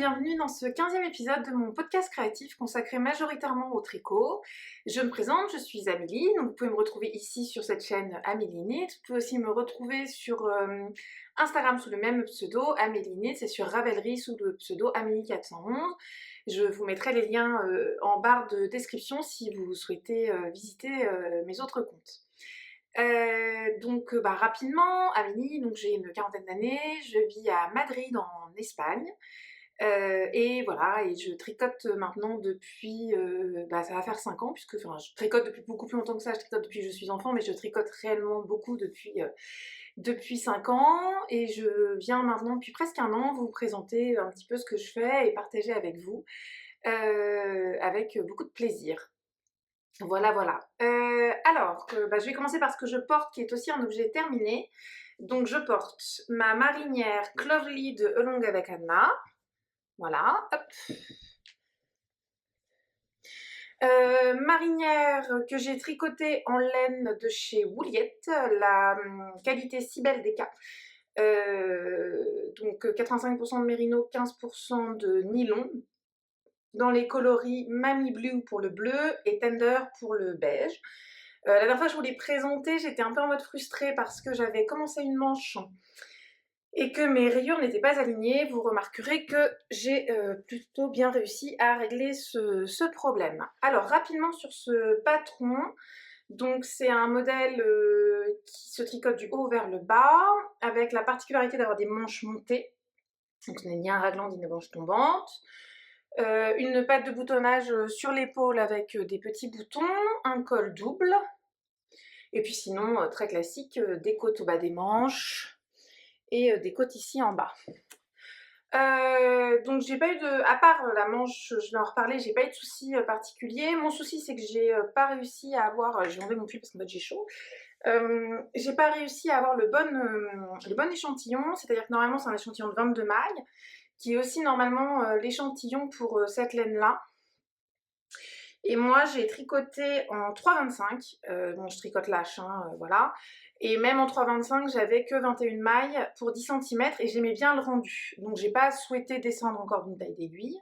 bienvenue dans ce 15e épisode de mon podcast créatif consacré majoritairement au tricot. Je me présente, je suis Amélie, donc vous pouvez me retrouver ici sur cette chaîne Amélie Knit. Vous pouvez aussi me retrouver sur Instagram sous le même pseudo, Amélie Knit, c'est sur Ravelry sous le pseudo Amélie411. Je vous mettrai les liens en barre de description si vous souhaitez visiter mes autres comptes. Rapidement, Amélie, donc j'ai une quarantaine d'années, je vis à Madrid en Espagne, et voilà, et je tricote maintenant depuis, ça va faire 5 ans, puisque enfin, je tricote depuis beaucoup plus longtemps que ça, je tricote depuis que je suis enfant, mais je tricote réellement beaucoup depuis 5 ans, et je viens maintenant depuis presque un an vous présenter un petit peu ce que je fais et partager avec vous, avec beaucoup de plaisir. Voilà, voilà. Je vais commencer par ce que je porte, qui est aussi un objet terminé. Donc je porte ma marinière Cloverly de Along avec Anna. Voilà, hop. Marinière que j'ai tricotée en laine de chez Woolyette, la qualité Cybelle DK. Donc 85% de mérino, 15% de nylon. Dans les coloris Mamie Blue pour le bleu et Tender pour le beige. La dernière fois que je vous l'ai présenté, j'étais un peu en mode frustrée parce que j'avais commencé une manche et que mes rayures n'étaient pas alignées. Vous remarquerez que j'ai plutôt bien réussi à régler ce problème. Alors rapidement sur ce patron, donc c'est un modèle qui se tricote du haut vers le bas, avec la particularité d'avoir des manches montées. Donc ce n'est ni un raglan ni une manche tombante. Une patte de boutonnage sur l'épaule avec des petits boutons, un col double, et puis sinon, très classique, des côtes au bas des manches, et des côtes ici en bas. Donc j'ai pas eu de... À part la manche, je vais en reparler, j'ai pas eu de soucis particuliers. Mon souci c'est que j'ai pas réussi à avoir... j'ai enlevé mon pull parce qu'en fait j'ai chaud. J'ai pas réussi à avoir le bon échantillon, c'est-à-dire que normalement c'est un échantillon de 22 mailles, qui est aussi normalement l'échantillon pour cette laine-là. Et moi j'ai tricoté en 3,25, bon je tricote lâche, voilà. Et même en 3,25 j'avais que 21 mailles pour 10 cm et j'aimais bien le rendu. Donc j'ai pas souhaité descendre encore d'une taille d'aiguille.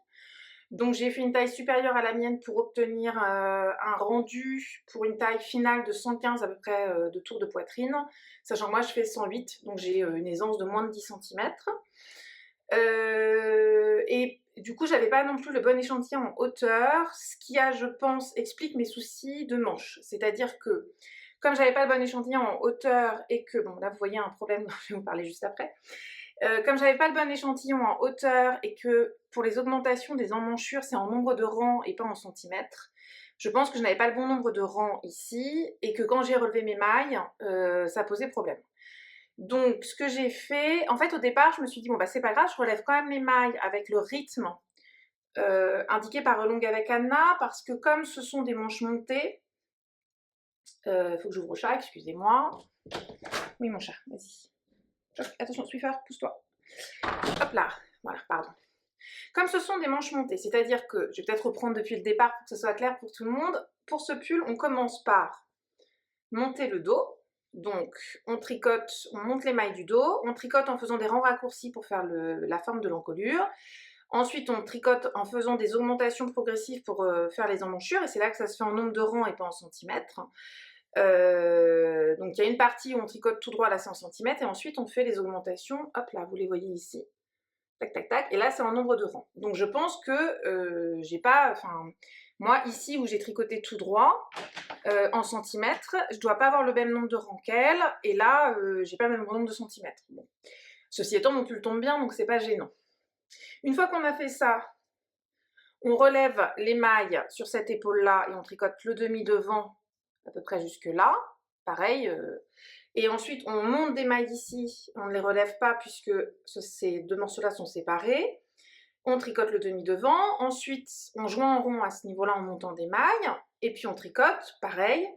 Donc j'ai fait une taille supérieure à la mienne pour obtenir un rendu pour une taille finale de 115 à peu près de tour de poitrine. Sachant que moi je fais 108, donc j'ai une aisance de moins de 10 cm. Et du coup, j'avais pas non plus le bon échantillon en hauteur, ce qui a, je pense, explique mes soucis de manche. C'est-à-dire que, comme j'avais pas le bon échantillon en hauteur et que, bon là vous voyez un problème dont je vais vous parler juste après, comme j'avais pas le bon échantillon en hauteur et que pour les augmentations des emmanchures, c'est en nombre de rangs et pas en centimètres, je pense que je n'avais pas le bon nombre de rangs ici et que quand j'ai relevé mes mailles, ça posait problème. Donc, ce que j'ai fait, en fait, au départ, je me suis dit, bon, bah, c'est pas grave, je relève quand même les mailles avec le rythme indiqué par Along avec Anna, parce que comme ce sont des manches montées, faut que j'ouvre le chat, excusez-moi. Oui, mon chat, vas-y. Attention, Swiffer, pousse-toi. Hop là, voilà, pardon. Comme ce sont des manches montées, c'est-à-dire que, je vais peut-être reprendre depuis le départ pour que ce soit clair pour tout le monde, pour ce pull, on commence par monter le dos. Donc on tricote, on monte les mailles du dos, on tricote en faisant des rangs raccourcis pour faire la forme de l'encolure. Ensuite on tricote en faisant des augmentations progressives pour faire les emmanchures, et c'est là que ça se fait en nombre de rangs et pas en centimètres. Donc il y a une partie où on tricote tout droit, là c'est en centimètres, et ensuite on fait les augmentations, hop là, vous les voyez ici, tac tac tac, et là c'est en nombre de rangs. Donc je pense que j'ai pas, enfin, moi ici où j'ai tricoté tout droit, en centimètres, je dois pas avoir le même nombre de rangs qu'elle, et là j'ai pas le même nombre de centimètres. Bon. Ceci étant, mon pull tombe bien, donc c'est pas gênant. Une fois qu'on a fait ça, on relève les mailles sur cette épaule-là et on tricote le demi devant à peu près jusque là, pareil. Et ensuite, on monte des mailles ici, on ne les relève pas puisque ces deux morceaux-là sont séparés. On tricote le demi devant, ensuite on joint en rond à ce niveau-là en montant des mailles, et puis on tricote, pareil,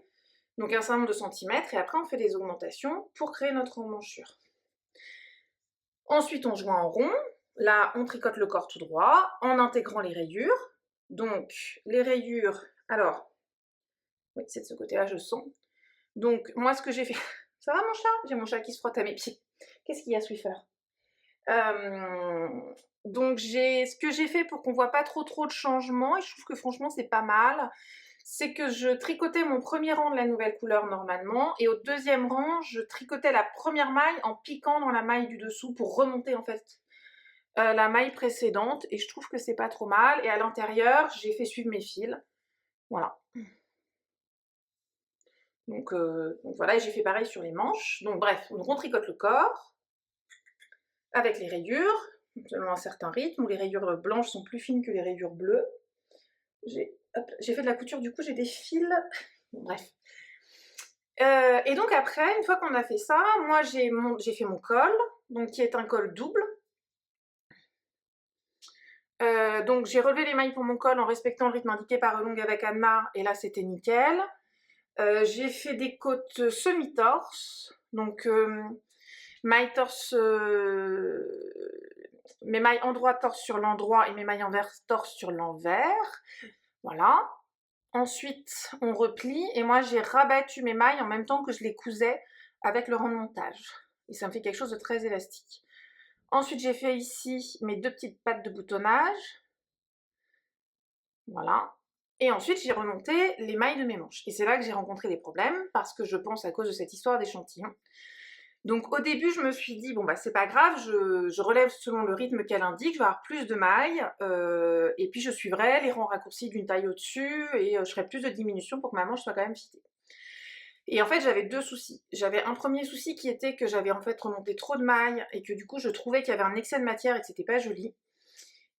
donc un certain nombre de centimètres, et après on fait des augmentations pour créer notre emmanchure. Ensuite on joint en rond, là on tricote le corps tout droit en intégrant les rayures. Donc les rayures, alors, oui c'est de ce côté-là je sens. Donc moi ce que j'ai fait, ça va mon chat? J'ai mon chat qui se frotte à mes pieds. Qu'est-ce qu'il y a Swiffer? Donc ce que j'ai fait pour qu'on voit pas trop de changements, et je trouve que franchement c'est pas mal, c'est que je tricotais mon premier rang de la nouvelle couleur normalement, et au deuxième rang, je tricotais la première maille en piquant dans la maille du dessous pour remonter en fait la maille précédente, et je trouve que c'est pas trop mal. Et à l'intérieur, j'ai fait suivre mes fils, voilà. Donc voilà, et j'ai fait pareil sur les manches. Donc bref, on tricote le corps avec les rayures, selon un certain rythme, où les rayures blanches sont plus fines que les rayures bleues. J'ai fait de la couture, du coup j'ai des fils, bon, bref. Et donc après, une fois qu'on a fait ça, moi j'ai fait mon col, donc qui est un col double. Donc j'ai relevé les mailles pour mon col en respectant le rythme indiqué par Elong avec Anna, et là c'était nickel. J'ai fait des côtes semi-torse, donc mailles torse, mes mailles endroit torse sur l'endroit et mes mailles envers torse sur l'envers, voilà. Ensuite on replie, et moi j'ai rabattu mes mailles en même temps que je les cousais avec le rang de montage, et ça me fait quelque chose de très élastique. Ensuite j'ai fait ici mes 2 petites pattes de boutonnage, voilà. Et ensuite, j'ai remonté les mailles de mes manches. Et c'est là que j'ai rencontré des problèmes, parce que je pense à cause de cette histoire d'échantillon. Donc au début, je me suis dit, bon bah c'est pas grave, je relève selon le rythme qu'elle indique, je vais avoir plus de mailles, et puis je suivrai les rangs raccourcis d'une taille au-dessus, et je ferai plus de diminution pour que ma manche soit quand même fitée. Et en fait, j'avais 2 soucis. J'avais un premier souci qui était que j'avais en fait remonté trop de mailles, et que du coup, je trouvais qu'il y avait un excès de matière et que c'était pas joli.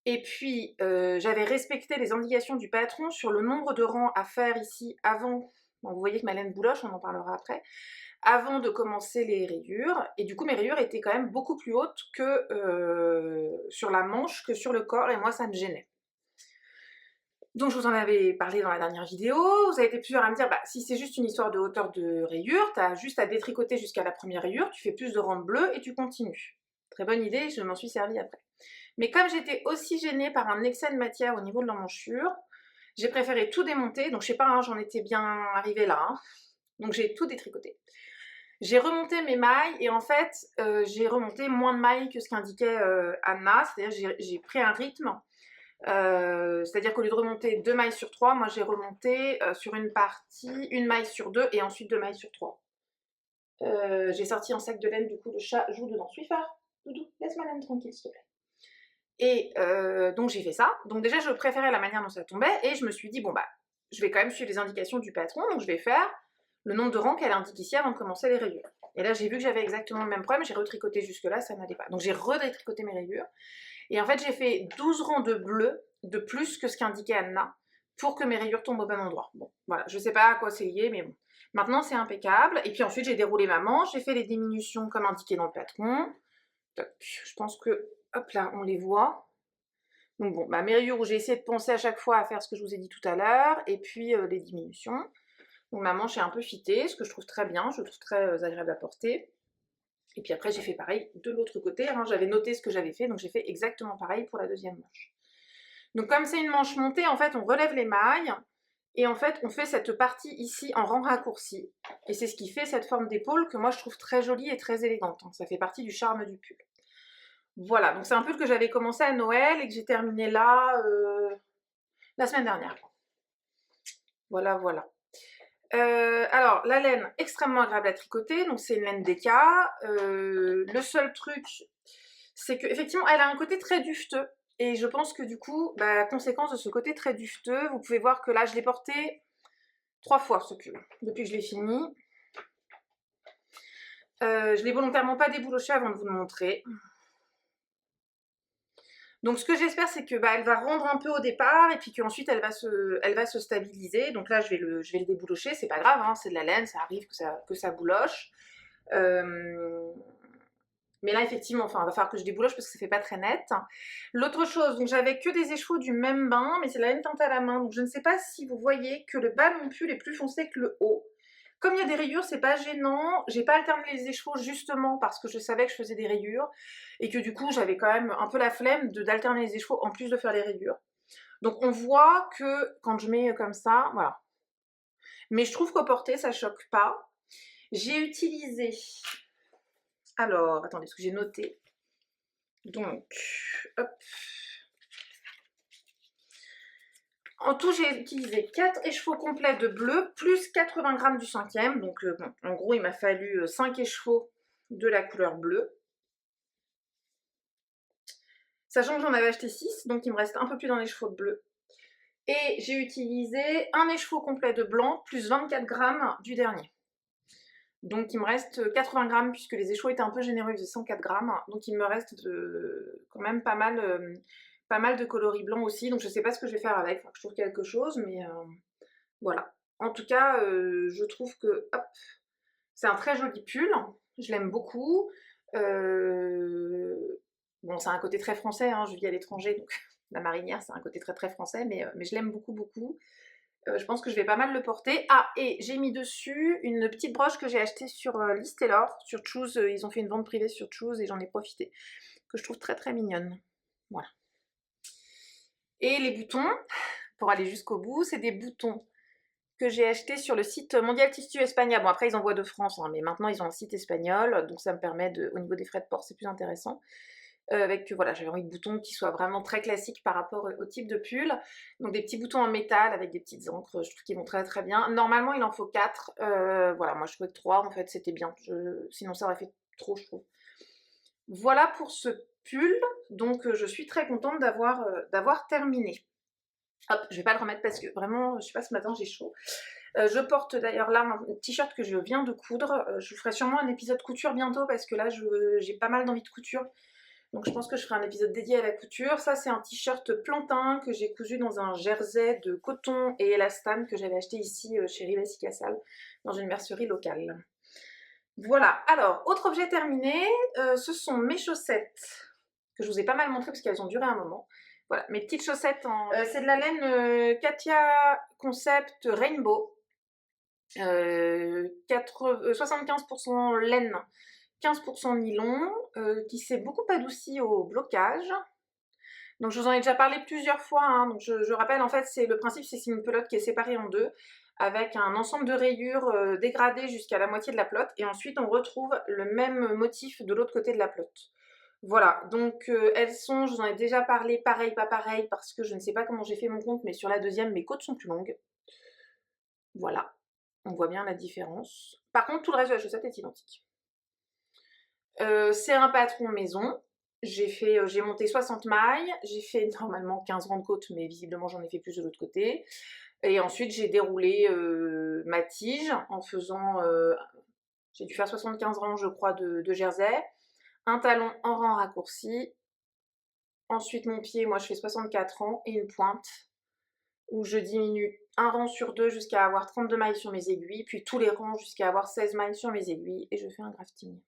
Et puis, j'avais respecté les indications du patron sur le nombre de rangs à faire ici avant, bon, vous voyez que ma laine bouloche, on en parlera après, avant de commencer les rayures, et du coup mes rayures étaient quand même beaucoup plus hautes que sur la manche, que sur le corps, et moi ça me gênait. Donc je vous en avais parlé dans la dernière vidéo, vous avez été plusieurs à me dire, bah si c'est juste une histoire de hauteur de rayure, t'as juste à détricoter jusqu'à la première rayure, tu fais plus de rangs bleus et tu continues. Très bonne idée, je m'en suis servie après. Mais comme j'étais aussi gênée par un excès de matière au niveau de l'emmanchure, j'ai préféré tout démonter, donc je sais pas, hein, j'en étais bien arrivée là, hein. Donc j'ai tout détricoté. J'ai remonté mes mailles, et en fait, j'ai remonté moins de mailles que ce qu'indiquait Anna, c'est-à-dire j'ai pris un rythme, c'est-à-dire qu'au lieu de remonter 2 mailles sur 3, moi j'ai remonté sur une partie, 1 maille sur 2, et ensuite 2 mailles sur 3. J'ai sorti un sac de laine, du coup le chat joue dedans. Swiffer, Doudou, laisse ma laine tranquille s'il te plaît. Et donc j'ai fait ça. Donc déjà je préférais la manière dont ça tombait, et je me suis dit bon bah je vais quand même suivre les indications du patron, donc je vais faire le nombre de rangs qu'elle indique ici avant de commencer les rayures. Et là j'ai vu que j'avais exactement le même problème, j'ai retricoté jusque là, ça n'allait pas. Donc j'ai redétricoté mes rayures, et en fait j'ai fait 12 rangs de bleu de plus que ce qu'indiquait Anna pour que mes rayures tombent au bon endroit. Bon voilà, je sais pas à quoi c'est lié, mais bon. Maintenant c'est impeccable. Et puis ensuite j'ai déroulé ma manche, j'ai fait les diminutions comme indiqué dans le patron. Je pense que, hop là, on les voit. Donc bon, mes rayures où j'ai essayé de penser à chaque fois à faire ce que je vous ai dit tout à l'heure, et puis les diminutions. Donc ma manche est un peu fitée, ce que je trouve très bien, je trouve très agréable à porter. Et puis après j'ai fait pareil de l'autre côté, hein, j'avais noté ce que j'avais fait, donc j'ai fait exactement pareil pour la deuxième manche. Donc comme c'est une manche montée, en fait on relève les mailles, et en fait on fait cette partie ici en rang raccourci. Et c'est ce qui fait cette forme d'épaule que moi je trouve très jolie et très élégante, hein. Ça fait partie du charme du pull. Voilà, donc c'est un pull que j'avais commencé à Noël et que j'ai terminé là la semaine dernière. Voilà, voilà. Alors, la laine, extrêmement agréable à tricoter, donc c'est une laine DK. Le seul truc, c'est qu'effectivement, elle a un côté très dufteux. Et je pense que du coup, conséquence de ce côté très dufteux, vous pouvez voir que là, je l'ai porté 3 fois ce pull, depuis que je l'ai fini. Je l'ai volontairement pas débouloché avant de vous le montrer. Donc ce que j'espère, c'est que elle va rendre un peu au départ, et puis qu'ensuite elle va se stabiliser. Donc là je vais le déboulocher, c'est pas grave, hein, c'est de la laine, ça arrive que ça bouloche. Mais là effectivement, il va falloir que je débouloche parce que ça fait pas très net. L'autre chose, donc j'avais que des écheveaux du même bain, mais c'est la laine teinte à la main, donc je ne sais pas si vous voyez que le bas de mon pull est plus foncé que le haut. Comme il y a des rayures, c'est pas gênant. J'ai pas alterné les écheveaux justement parce que je savais que je faisais des rayures, et que du coup j'avais quand même un peu la flemme d'alterner les écheveaux en plus de faire les rayures. Donc on voit que quand je mets comme ça, voilà. Mais je trouve qu'au porté ça choque pas. J'ai utilisé, alors attendez, ce que j'ai noté. Donc, hop. En tout, j'ai utilisé 4 écheveaux complets de bleu, plus 80 grammes du 5e. Donc, bon, en gros, il m'a fallu 5 écheveaux de la couleur bleue. Sachant que j'en avais acheté 6, donc il me reste un peu plus d'un écheveau de bleu. Et j'ai utilisé un écheveau complet de blanc, plus 24 grammes du dernier. Donc il me reste 80 grammes, puisque les écheveaux étaient un peu généreux, ils faisaient 104 grammes. Donc il me reste quand même pas mal de coloris blancs aussi. Donc je sais pas ce que je vais faire avec, il faut que je trouve quelque chose, mais voilà. En tout cas, je trouve que hop, c'est un très joli pull, je l'aime beaucoup. Bon, c'est un côté très français, hein, je vis à l'étranger, donc la marinière, c'est un côté très très français, mais je l'aime beaucoup, beaucoup. Je pense que je vais pas mal le porter. Ah, et j'ai mis dessus une petite broche que j'ai achetée sur Liz Taylor, sur Choose. Ils ont fait une vente privée sur Choose et j'en ai profité, que je trouve très très mignonne. Voilà. Et les boutons, pour aller jusqu'au bout, c'est des boutons que j'ai achetés sur le site Mondial Tissu Espagnol. Bon, après, ils envoient de France, hein, mais maintenant, ils ont un site espagnol, donc ça me permet, au niveau des frais de port, c'est plus intéressant. Avec, voilà, j'avais envie de boutons qui soient vraiment très classiques par rapport au type de pull. Donc des petits boutons en métal avec des petites encres, je trouve qu'ils vont très très bien. Normalement, il en faut 4. Voilà, moi je trouvais que 3, en fait, c'était bien. Sinon, ça aurait fait trop, je trouve. Voilà pour ce pull. Donc je suis très contente d'avoir terminé. Hop, je vais pas le remettre parce que vraiment, je sais pas, ce matin j'ai chaud. Je porte d'ailleurs là un t-shirt que je viens de coudre. Je vous ferai sûrement un épisode couture bientôt parce que là j'ai pas mal d'envie de couture. Donc je pense que je ferai un épisode dédié à la couture. Ça c'est un t-shirt plantain que j'ai cousu dans un jersey de coton et élastane que j'avais acheté ici chez Rivasi Cassal dans une mercerie locale. Voilà, alors autre objet terminé, ce sont mes chaussettes que je vous ai pas mal montré parce qu'elles ont duré un moment. Voilà, mes petites chaussettes en... c'est de la laine Katia Concept Rainbow. 75% laine, 15% nylon, qui s'est beaucoup adouci au blocage. Donc je vous en ai déjà parlé plusieurs fois, hein. Donc je rappelle, en fait, le principe, c'est une pelote qui est séparée en deux, avec un ensemble de rayures dégradées jusqu'à la moitié de la pelote, et ensuite on retrouve le même motif de l'autre côté de la pelote. Voilà, donc elles sont, je vous en ai déjà parlé, pareil, pas pareil, parce que je ne sais pas comment j'ai fait mon compte, mais sur la deuxième, mes côtes sont plus longues. Voilà, on voit bien la différence. Par contre, tout le reste de la chaussette est identique. C'est un patron maison. J'ai monté 60 mailles, j'ai fait normalement 15 rangs de côte, mais visiblement j'en ai fait plus de l'autre côté. Et ensuite j'ai déroulé ma tige en faisant, j'ai dû faire 75 rangs je crois de jersey, un talon en rang raccourci, ensuite mon pied, moi je fais 64 rangs et une pointe où je diminue un rang sur deux jusqu'à avoir 32 mailles sur mes aiguilles, puis tous les rangs jusqu'à avoir 16 mailles sur mes aiguilles et je fais un grafting.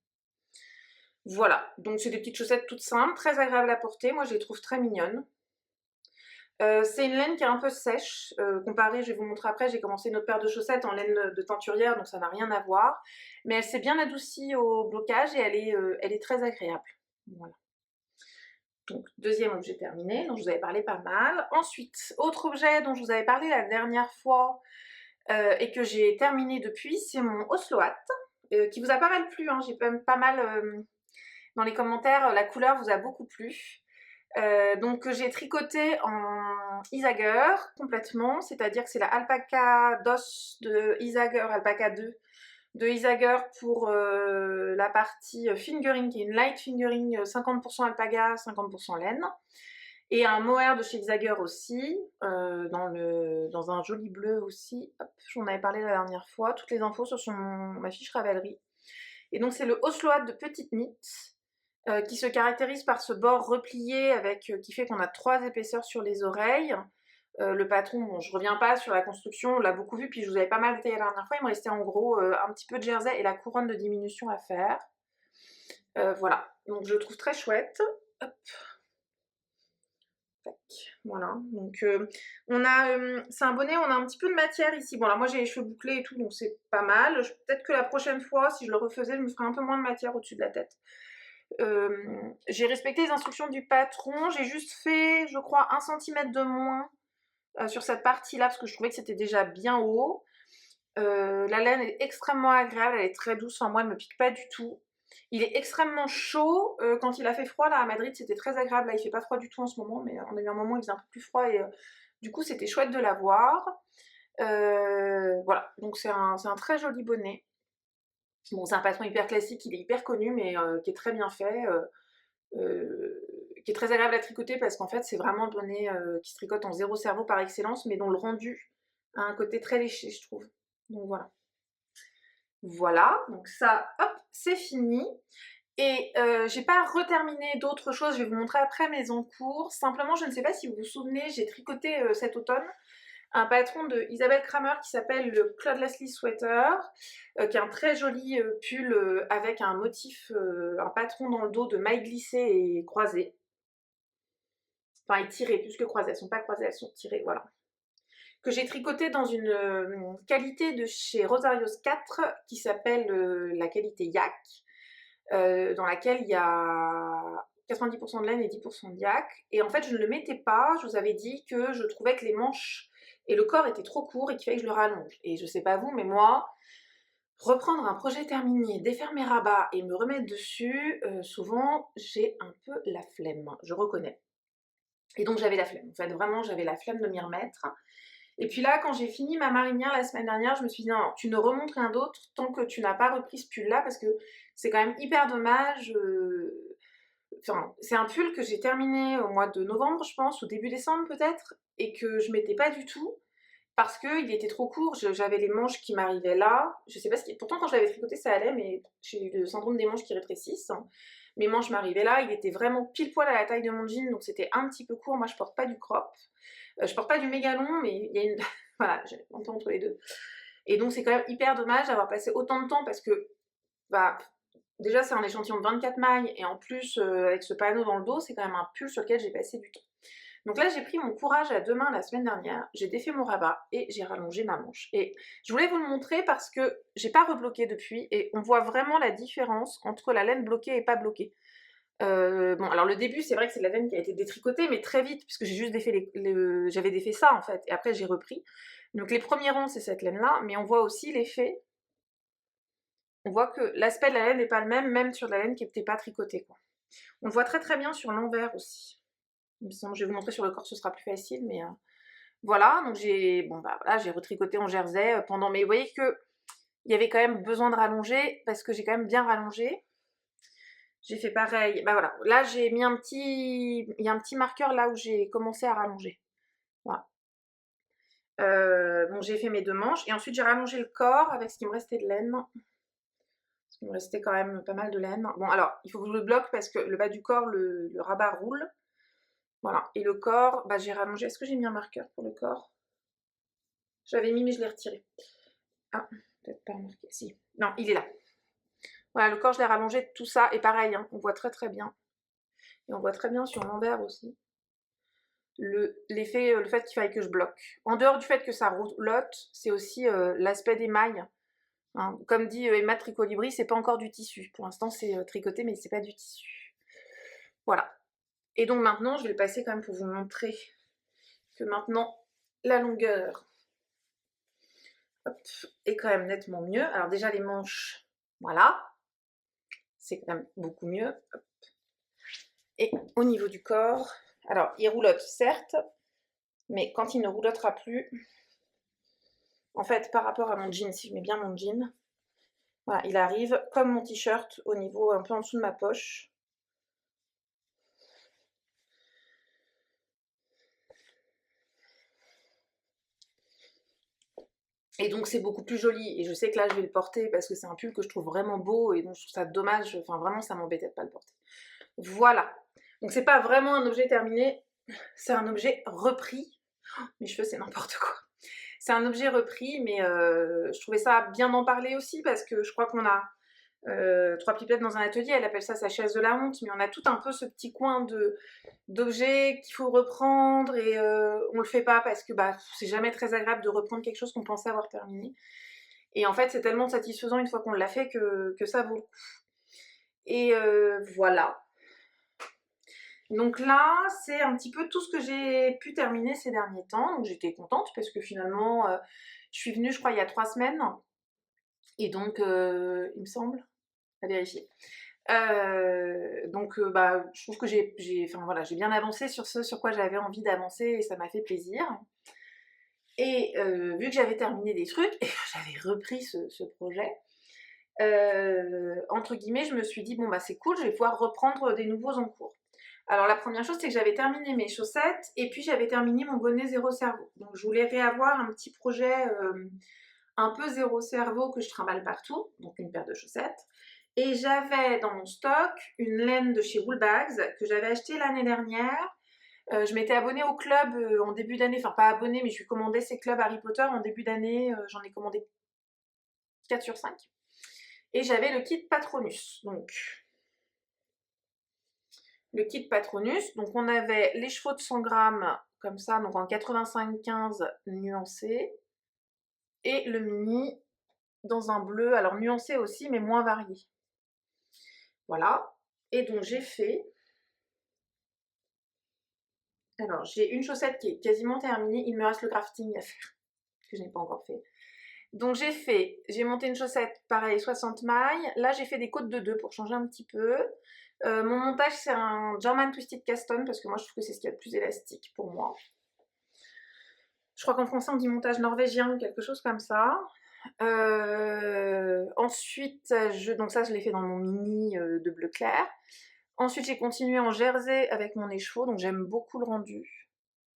Voilà, donc c'est des petites chaussettes toutes simples, très agréables à porter, moi je les trouve très mignonnes. C'est une laine qui est un peu sèche, comparée, je vais vous montrer après, j'ai commencé une autre paire de chaussettes en laine de teinturière, donc ça n'a rien à voir. Mais elle s'est bien adoucie au blocage et elle est très agréable. Voilà. Donc deuxième objet terminé, dont je vous avais parlé pas mal. Ensuite, autre objet dont je vous avais parlé la dernière fois et que j'ai terminé depuis, c'est mon Oslo Hat, qui vous a pas mal plu, hein, j'ai même pas mal... dans les commentaires, la couleur vous a beaucoup plu. Donc j'ai tricoté en Isager complètement, c'est-à-dire que c'est la Alpaca DOS de Isager, Alpaca 2 de Isager pour la partie fingering, qui est une light fingering 50% alpaga, 50% laine. Et un mohair de chez Isager aussi, dans un joli bleu aussi. J'en avais parlé la dernière fois. Toutes les infos sur ma fiche Ravelry. Et donc c'est le Oslo Hat de petite knit. Qui se caractérise par ce bord replié qui fait qu'on a 3 épaisseurs sur les oreilles. Le patron, bon, je reviens pas sur la construction, on l'a beaucoup vu, puis je vous avais pas mal détaillé la dernière fois. Il me restait en gros un petit peu de jersey et la couronne de diminution à faire. Voilà, donc je le trouve très chouette. Hop. Tac. Voilà, donc c'est un bonnet, on a un petit peu de matière ici. Bon, là moi j'ai les cheveux bouclés et tout, donc c'est pas mal. Peut-être que la prochaine fois, si je le refaisais, je me ferais un peu moins de matière au-dessus de la tête. J'ai respecté les instructions du patron, j'ai juste fait, je crois, 1 cm de moins sur cette partie-là, parce que je trouvais que c'était déjà bien haut. La laine est extrêmement agréable, elle est très douce, enfin moi elle me pique pas du tout. Il est extrêmement chaud. Quand il a fait froid là à Madrid, c'était très agréable. Là, il fait pas froid du tout en ce moment, mais on a eu un moment où il faisait un peu plus froid et du coup, c'était chouette de l'avoir. Voilà, donc c'est un très joli bonnet. Bon, c'est un patron hyper classique, il est hyper connu, mais qui est très bien fait, qui est très agréable à tricoter parce qu'en fait, c'est vraiment le bonnet qui se tricote en zéro cerveau par excellence, mais dont le rendu a un côté très léché, je trouve. Donc voilà. Voilà, donc ça, hop, c'est fini. Et j'ai pas reterminé d'autres choses, je vais vous montrer après mes encours. Simplement, je ne sais pas si vous vous souvenez, j'ai tricoté cet automne un patron de Isabelle Kramer qui s'appelle le Claude Leslie Sweater, qui est un très joli pull avec un motif, un patron dans le dos de mailles glissées et croisées. Enfin, et tirées, plus que croisées, elles sont pas croisées, elles sont tirées, voilà. Que j'ai tricoté dans une qualité de chez Rosarios 4 qui s'appelle la qualité Yak, dans laquelle il y a 90% de laine et 10% de yak. Et en fait, je ne le mettais pas. Je vous avais dit que je trouvais que les manches et le corps étaient trop courts et qu'il fallait que je le rallonge. Et je sais pas vous, mais moi, reprendre un projet terminé, défaire mes rabats et me remettre dessus, souvent, j'ai un peu la flemme, je reconnais. Et donc j'avais la flemme. En fait, vraiment, j'avais la flemme de m'y remettre. Et puis là, quand j'ai fini ma marinière la semaine dernière, je me suis dit non, tu ne remontes rien d'autre tant que tu n'as pas repris ce pull-là parce que c'est quand même hyper dommage. Enfin, c'est un pull que j'ai terminé au mois de novembre, je pense, ou début décembre peut-être, et que je mettais pas du tout parce qu'il était trop court. J'avais les manches qui m'arrivaient là. Je sais pas ce qui. Pourtant, quand je l'avais tricoté, ça allait, mais j'ai eu le syndrome des manches qui rétrécissent. Mes manches m'arrivaient là. Il était vraiment pile poil à la taille de mon jean, donc c'était un petit peu court. Moi, je porte pas du crop. Je porte pas du méga long, mais il y a une. Voilà, j'ai un peu entre les deux. Et donc, c'est quand même hyper dommage d'avoir passé autant de temps parce que, bah, déjà, c'est un échantillon de 24 mailles et en plus, avec ce panneau dans le dos, c'est quand même un pull sur lequel j'ai passé du temps. Donc là, j'ai pris mon courage à deux mains la semaine dernière, j'ai défait mon rabat et j'ai rallongé ma manche. Et je voulais vous le montrer parce que j'ai pas rebloqué depuis et on voit vraiment la différence entre la laine bloquée et pas bloquée. Bon, alors le début, c'est vrai que c'est de la laine qui a été détricotée, mais très vite, puisque j'ai juste défait j'avais défait ça en fait, et après j'ai repris. Donc les premiers rangs, c'est cette laine-là, mais on voit aussi l'effet. On voit que l'aspect de la laine n'est pas le même, même sur de la laine qui n'était pas tricotée, quoi. On le voit très très bien sur l'envers aussi. Il me semble, je vais vous montrer sur le corps, ce sera plus facile, mais voilà. Donc j'ai, bon bah voilà, j'ai retricoté en jersey pendant, mais vous voyez que il y avait quand même besoin de rallonger parce que j'ai quand même bien rallongé. J'ai fait pareil. Bah voilà, là j'ai mis un petit, il y a un petit marqueur là où j'ai commencé à rallonger. Voilà. Donc j'ai fait mes deux manches et ensuite j'ai rallongé le corps avec ce qui me restait de laine. Il me restait quand même pas mal de laine. Bon, alors, il faut que je le bloque parce que le bas du corps, le rabat roule. Voilà. Et le corps, bah, j'ai rallongé. Est-ce que j'ai mis un marqueur pour le corps? J'avais mis, mais je l'ai retiré. Ah, peut-être pas marqué. Si. Non, il est là. Voilà, le corps, je l'ai rallongé, tout ça. Et pareil, hein, on voit très très bien. Et on voit très bien sur l'envers aussi. L'effet, le fait qu'il fallait que je bloque. En dehors du fait que ça roulotte, c'est aussi l'aspect des mailles. Hein. Comme dit Emma Tricolibri, c'est pas encore du tissu. Pour l'instant, c'est tricoté, mais c'est pas du tissu. Voilà. Et donc maintenant, je vais le passer quand même pour vous montrer que maintenant, la longueur hop, est quand même nettement mieux. Alors déjà, les manches, voilà, c'est quand même beaucoup mieux. Hop. Et au niveau du corps, alors il roulotte certes, mais quand il ne roulottera plus, en fait, par rapport à mon jean, si je mets bien mon jean, voilà, il arrive comme mon t-shirt au niveau un peu en dessous de ma poche. Et donc c'est beaucoup plus joli, et je sais que là je vais le porter parce que c'est un pull que je trouve vraiment beau, et donc je trouve ça dommage, enfin vraiment ça m'embêtait de pas le porter. Voilà, donc c'est pas vraiment un objet terminé, c'est un objet repris. Oh, mes cheveux c'est n'importe quoi. C'est un objet repris, mais je trouvais ça bien d'en parler aussi parce que je crois qu'on a Trois Pipelettes dans un atelier, elle appelle ça sa chaise de la honte, mais on a tout un peu ce petit coin d'objets qu'il faut reprendre et on le fait pas parce que bah, c'est jamais très agréable de reprendre quelque chose qu'on pensait avoir terminé. Et en fait, c'est tellement satisfaisant une fois qu'on l'a fait que ça vaut le coup. Et voilà. Donc là, c'est un petit peu tout ce que j'ai pu terminer ces derniers temps. Donc j'étais contente parce que finalement, je suis venue, je crois, il y a 3 semaines. Et donc, il me semble, à vérifier. Donc bah, je trouve que enfin, voilà, j'ai bien avancé sur ce sur quoi j'avais envie d'avancer et ça m'a fait plaisir. Et vu que j'avais terminé des trucs et que j'avais repris ce projet, entre guillemets, je me suis dit, bon bah c'est cool, je vais pouvoir reprendre des nouveaux en cours. Alors la première chose, c'est que j'avais terminé mes chaussettes et puis j'avais terminé mon bonnet zéro cerveau. Donc je voulais réavoir un petit projet un peu zéro cerveau que je trimballe partout, donc une paire de chaussettes. Et j'avais dans mon stock une laine de chez Woolbags que j'avais achetée l'année dernière. Je m'étais abonnée au club en début d'année, enfin pas abonnée, mais je lui commandais ces clubs Harry Potter en début d'année. J'en ai commandé 4 sur 5. Et j'avais le kit Patronus. Donc, le kit Patronus, donc on avait les chevaux de 100 grammes, comme ça, donc en 85-15 nuancé. Et le mini dans un bleu, alors nuancé aussi, mais moins varié. Voilà. Et donc j'ai fait... Alors, j'ai une chaussette qui est quasiment terminée. Il me reste le crafting à faire, que je n'ai pas encore fait. Donc j'ai monté une chaussette, pareil, 60 mailles. Là, j'ai fait des côtes de 2 pour changer un petit peu. Mon montage, c'est un German Twisted Cast-On, parce que moi, je trouve que c'est ce qu'il y a de plus élastique pour moi. Je crois qu'en français, on dit montage norvégien ou quelque chose comme ça. Ensuite, donc ça, je l'ai fait dans mon mini de bleu clair. Ensuite, j'ai continué en jersey avec mon écheveau, donc j'aime beaucoup le rendu.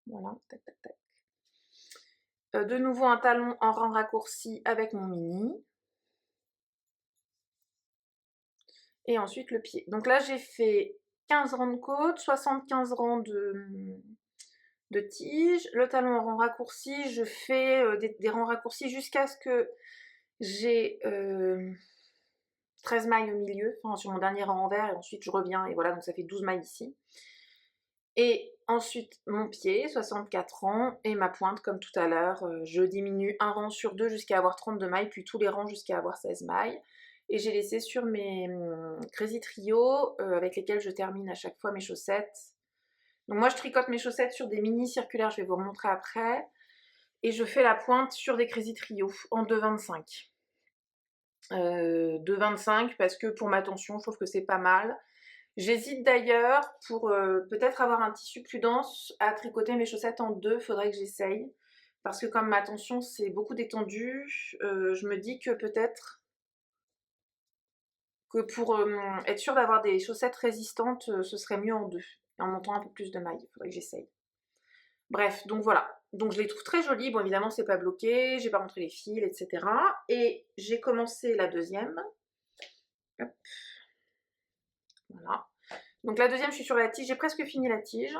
Voilà, tac, tac, tac. De nouveau, un talon en rang raccourci avec mon mini. Et ensuite, le pied. Donc là, j'ai fait 15 rangs de côte, 75 rangs de tige. Le talon en rang raccourci, je fais des rangs raccourcis jusqu'à ce que j'ai 13 mailles au milieu, enfin, sur mon dernier rang envers, et ensuite je reviens, et voilà, donc ça fait 12 mailles ici. Et ensuite mon pied, 64 rangs, et ma pointe comme tout à l'heure, je diminue un rang sur 2 jusqu'à avoir 32 mailles, puis tous les rangs jusqu'à avoir 16 mailles. Et j'ai laissé sur mes Crazy Trio, avec lesquels je termine à chaque fois mes chaussettes. Donc moi je tricote mes chaussettes sur des mini circulaires, je vais vous remontrer après. Et je fais la pointe sur des Crazy Trio en 2,25. 2,25 parce que pour ma tension, je trouve que c'est pas mal. J'hésite d'ailleurs pour peut-être avoir un tissu plus dense à tricoter mes chaussettes en 2, faudrait que j'essaye. Parce que comme ma tension c'est beaucoup détendu, je me dis que peut-être que pour être sûre d'avoir des chaussettes résistantes, ce serait mieux en 2, en montant un peu plus de mailles, faudrait que j'essaye. Bref, donc voilà. Donc je les trouve très jolies, bon évidemment c'est pas bloqué, j'ai pas rentré les fils, etc. Et j'ai commencé la deuxième. Hop. Voilà. Donc la deuxième, je suis sur la tige, j'ai presque fini la tige.